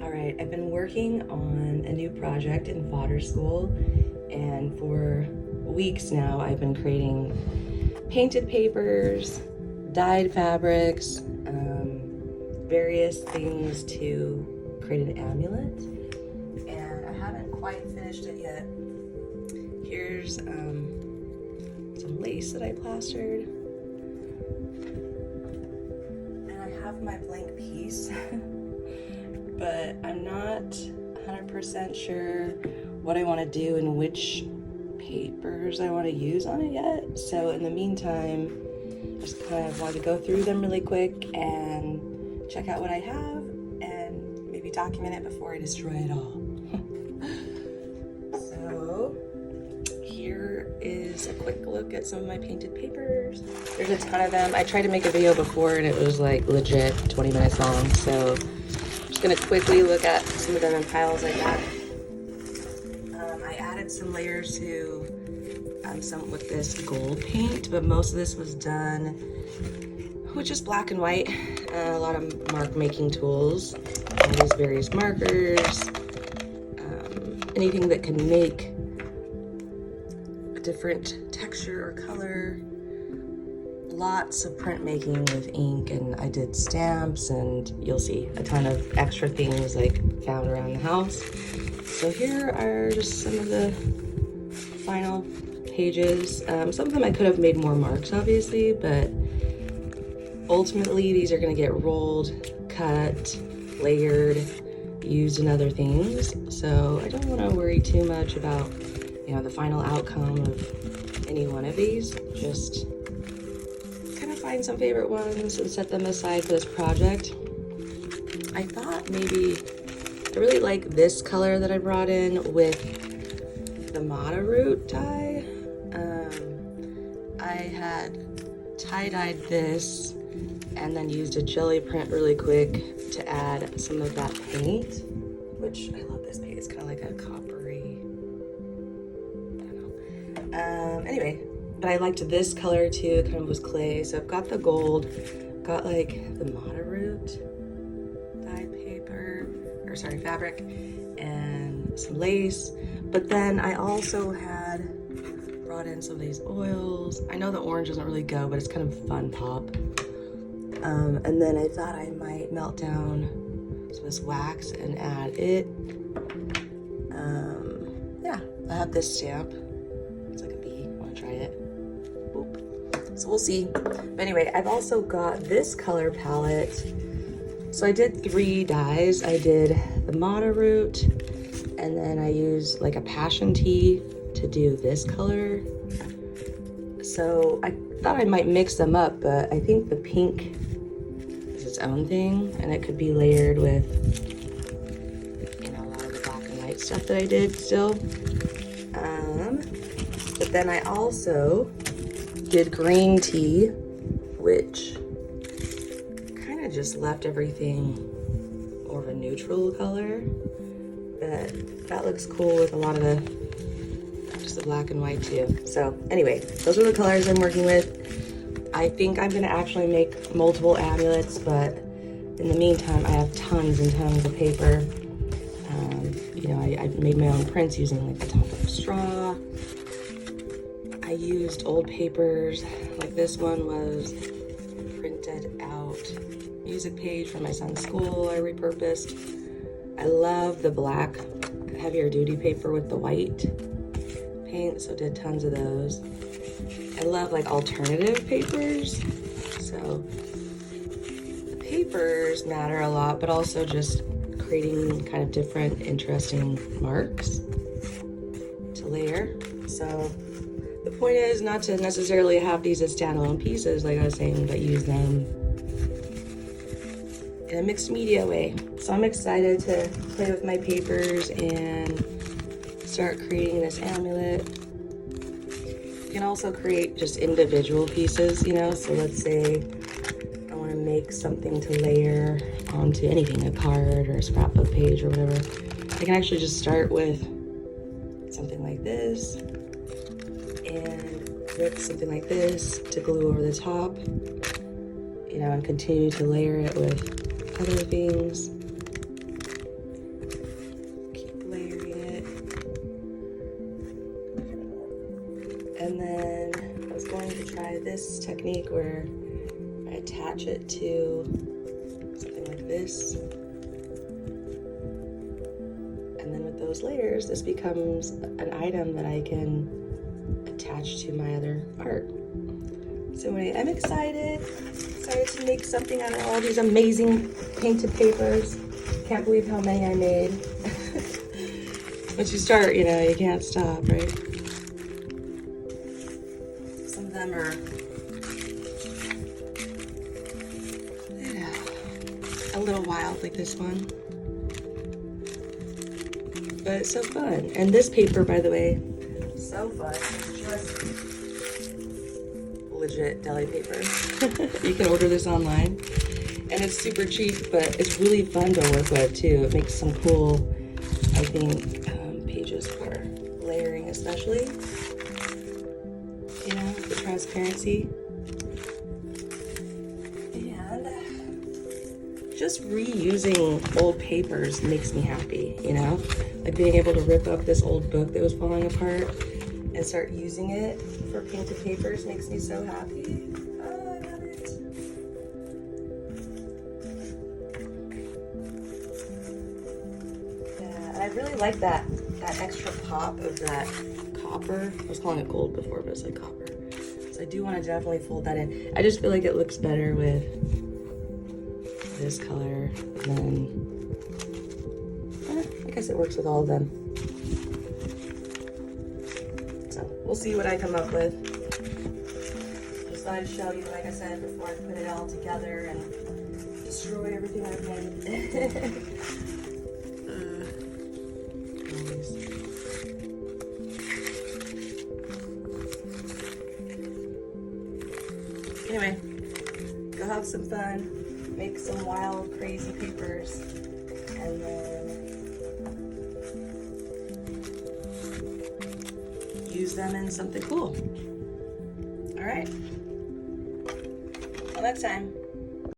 Alright, I've been working on a new project in Fodder school, and for weeks now I've been creating painted papers, dyed fabrics, various things to create an amulet, and I haven't quite finished it yet. Here's some lace that I plastered, and I have my blank piece. But I'm not 100% sure what I want to do and which papers I want to use on it yet. So in the meantime, I just kind of want to go through them really quick and check out what I have and maybe document it before I destroy it all. So here is a quick look at some of my painted papers. There's a ton of them. I tried to make a video before and it was like legit 20 minutes long. So just gonna quickly look at some of them in piles I got. I added some layers to some with this gold paint, but most of this was done with just black and white. A lot of mark making tools, all these various markers, anything that can make a different texture or color. Lots of printmaking with ink, and I did stamps, and you'll see a ton of extra things like found around the house. So here are just some of the final pages. Some of them I could have made more marks, obviously, but ultimately these are going to get rolled, cut, layered, used in other things. So I don't want to worry too much about, you know, the final outcome of any one of these. Just find some favorite ones and set them aside for this project. I thought maybe I really like this color that I brought in with the Mata root dye. I had tie-dyed this and then used a jelly print really quick to add some of that paint, which I love this paint. It's kind of like a coppery, I don't know. Anyway, but I liked this color too. It kind of was clay. So I've got the gold, got like the Mata root dyed paper, or sorry, fabric, and some lace. But then I also had brought in some of these oils. I know the orange doesn't really go, but it's kind of a fun pop. And then I thought I might melt down some of this wax and add it. Yeah, I have this stamp. It's like a bee. I want to try it. So we'll see. But anyway, I've also got this color palette. So I did 3 dyes. I did the Mata root, and then I used like a passion tea to do this color. So I thought I might mix them up, but I think the pink is its own thing, and it could be layered with, you know, a lot of the black and white stuff that I did still. But then I also did green tea, which kind of just left everything more of a neutral color, but that looks cool with a lot of just the black and white too. So anyway, those are the colors I'm working with. I think I'm gonna actually make multiple amulets, but in the meantime, I have tons and tons of paper. You know, I made my own prints using like the top of straw. I used old papers, like this one was printed out music page from my son's school I repurposed. I love the black heavier duty paper with the white paint, so did tons of those. I love like alternative papers, so the papers matter a lot, but also just creating kind of different interesting marks to layer. So the point is not to necessarily have these as standalone pieces, like I was saying, but use them in a mixed media way. So I'm excited to play with my papers and start creating this amulet. You can also create just individual pieces, you know, so let's say I want to make something to layer onto anything, a card or a scrapbook page or whatever. I can actually just start with something like this and rip something like this to glue over the top, you know, and continue to layer it with other things. this technique where I attach it to something like this. And then with those layers, this becomes an item that I can attach to my other art. So anyway, I'm excited to make something out of all these amazing painted papers. Can't believe how many I made. Once you start, you know, you can't stop, right? Some of them are, you know, a little wild, like this one. But it's so fun. And this paper, by the way, so fun. It's just legit deli paper. You can order this online. And it's super cheap, but it's really fun to work with too. It makes some cool, I think, pages for layering especially. You know, the transparency. And just reusing old papers makes me happy, you know? Like being able to rip up this old book that was falling apart and start using it for painted papers makes me so happy. Oh, I love it. Yeah, and I really like that extra pop of that copper. I was calling it gold before, but it's like copper. So I do want to definitely fold that in. I just feel like it looks better with this color than, I guess it works with all of them. So we'll see what I come up with. Just thought I'd show you, like I said, before I put it all together and destroy everything I've made. Anyway, go have some fun, make some wild, crazy papers, and then use them in something cool. All right, till next time.